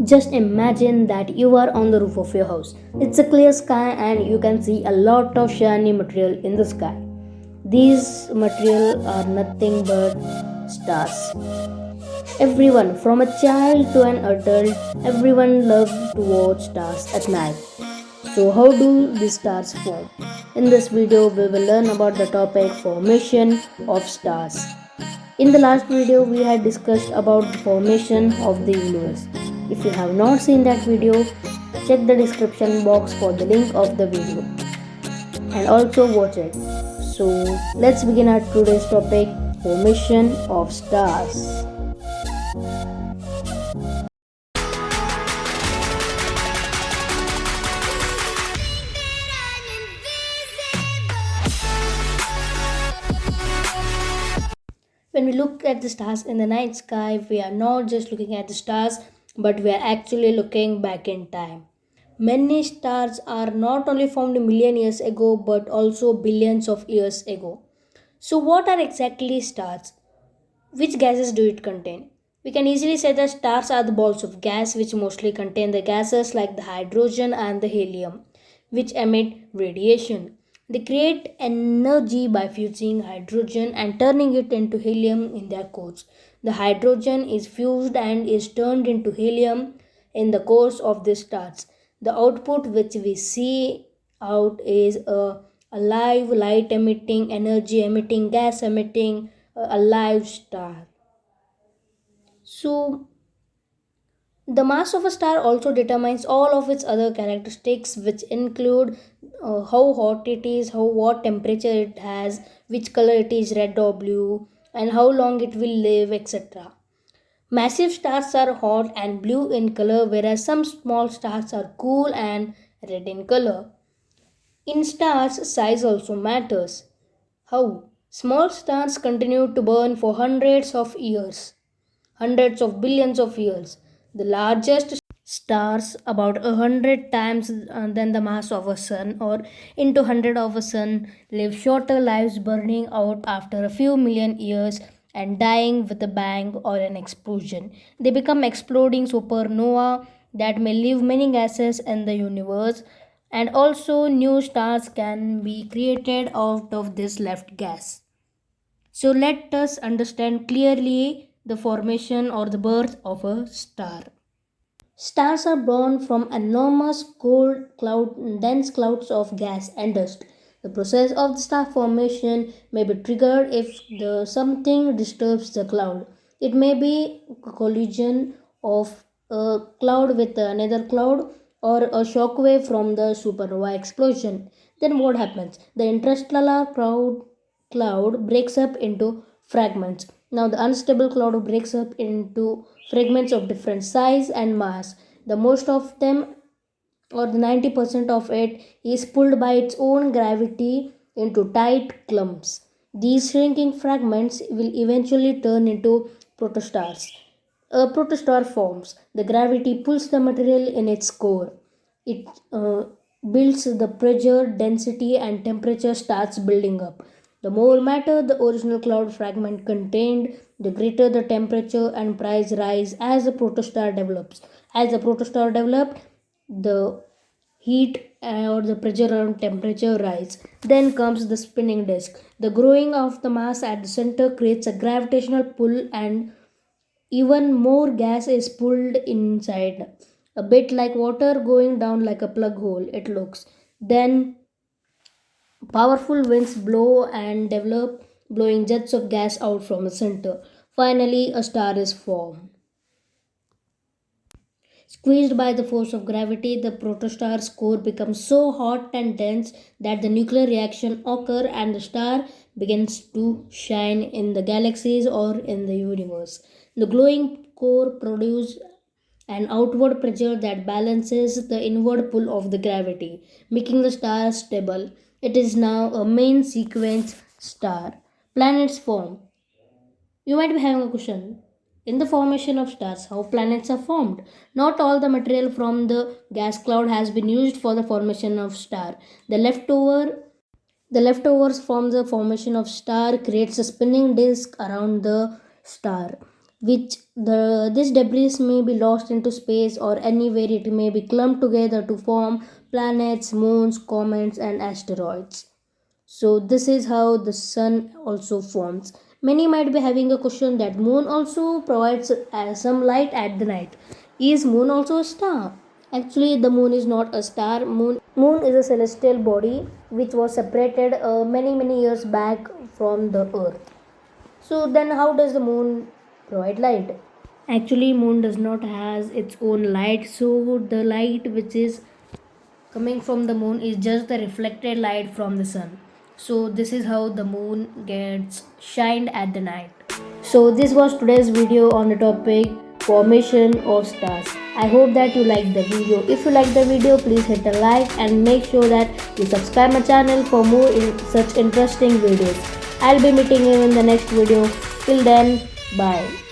Just imagine that you are on the roof of your house. It's a clear sky and you can see a lot of shiny material in the sky. These material are nothing but stars. Everyone, from a child to an adult, everyone loves to watch stars at night. So how do these stars form? In this video, we will learn about the topic formation of stars. In the last video, we had discussed about the formation of the universe. If you have not seen that video, check the description box for the link of the video and also watch it. So let's begin our today's topic, formation of stars. When we look at the stars in the night sky, we are not just looking at the stars, but we are actually looking back in time. Many stars are not only formed a million years ago, but also billions of years ago. So, what are exactly stars? Which gases do it contain? We can easily say that stars are the balls of gas which mostly contain the gases like the hydrogen and the helium, which emit radiation. They create energy by fusing hydrogen and turning it into helium in their cores. The hydrogen is fused and is turned into helium in the course of the stars. The output which we see out is a live light emitting, energy emitting, gas emitting, a live star. So the mass of a star also determines all of its other characteristics, which include how hot it is, how what temperature it has, which color it is, red or blue, and how long it will live, etc. Massive stars are hot and blue in color, whereas some small stars are cool and red in color. In stars, size also matters. How? Small stars continue to burn for hundreds of billions of years. The largest stars, about 100 times than the mass of a sun, or into 100 of a sun, live shorter lives, burning out after a few million years and dying with a bang or an explosion. They become exploding supernova that may leave many gases in the universe, and also new stars can be created out of this left gas. So let us understand clearly the formation or the birth of a star. Stars are born from enormous dense clouds of gas and dust. The process of the star formation may be triggered if something disturbs the cloud. It may be a collision of a cloud with another cloud or a shock wave from the supernova explosion. Then what happens? The interstellar cloud breaks up into fragments. Now the unstable cloud breaks up into fragments of different size and mass. The most of them, or the 90% of it, is pulled by its own gravity into tight clumps. These shrinking fragments will eventually turn into protostars. A protostar forms. The gravity pulls the material in its core. It builds the pressure, density, and temperature starts building up. The more matter the original cloud fragment contained, the greater the temperature and price rise as the protostar develops. As the protostar develops, the heat or the pressure and temperature rise. Then comes the spinning disk. The growing of the mass at the center creates a gravitational pull, and even more gas is pulled inside. A bit like water going down like a plug hole, it looks. Then powerful winds blow and develop, blowing jets of gas out from the center. Finally, a star is formed. Squeezed by the force of gravity, the protostar's core becomes so hot and dense that the nuclear reaction occurs and the star begins to shine in the galaxies or in the universe. The glowing core produces an outward pressure that balances the inward pull of the gravity, making the star stable. It is now a main sequence star. Planets form. You might be having a question. In the formation of stars, how planets are formed? Not all the material from the gas cloud has been used for the formation of star. The leftover the leftovers from the formation of star creates a spinning disk around the star. which this debris may be lost into space or anywhere it may be clumped together to form planets, moons, comets, and asteroids. So this is how the sun also forms. Many might be having a question that moon also provides some light at the night. Is moon also a star? Actually, the moon is not a star. Moon is a celestial body which was separated many years back from the earth. So then how does the moon provide light? Actually, moon does not has its own light. So the light which is coming from the moon is just the reflected light from the sun. So this is how the moon gets shined at the night. So this was today's video on the topic formation of stars. I hope that you liked the video. If you like the video, please hit a like and make sure that you subscribe my channel for more such interesting videos. I'll be meeting you in the next video. Till then, bye.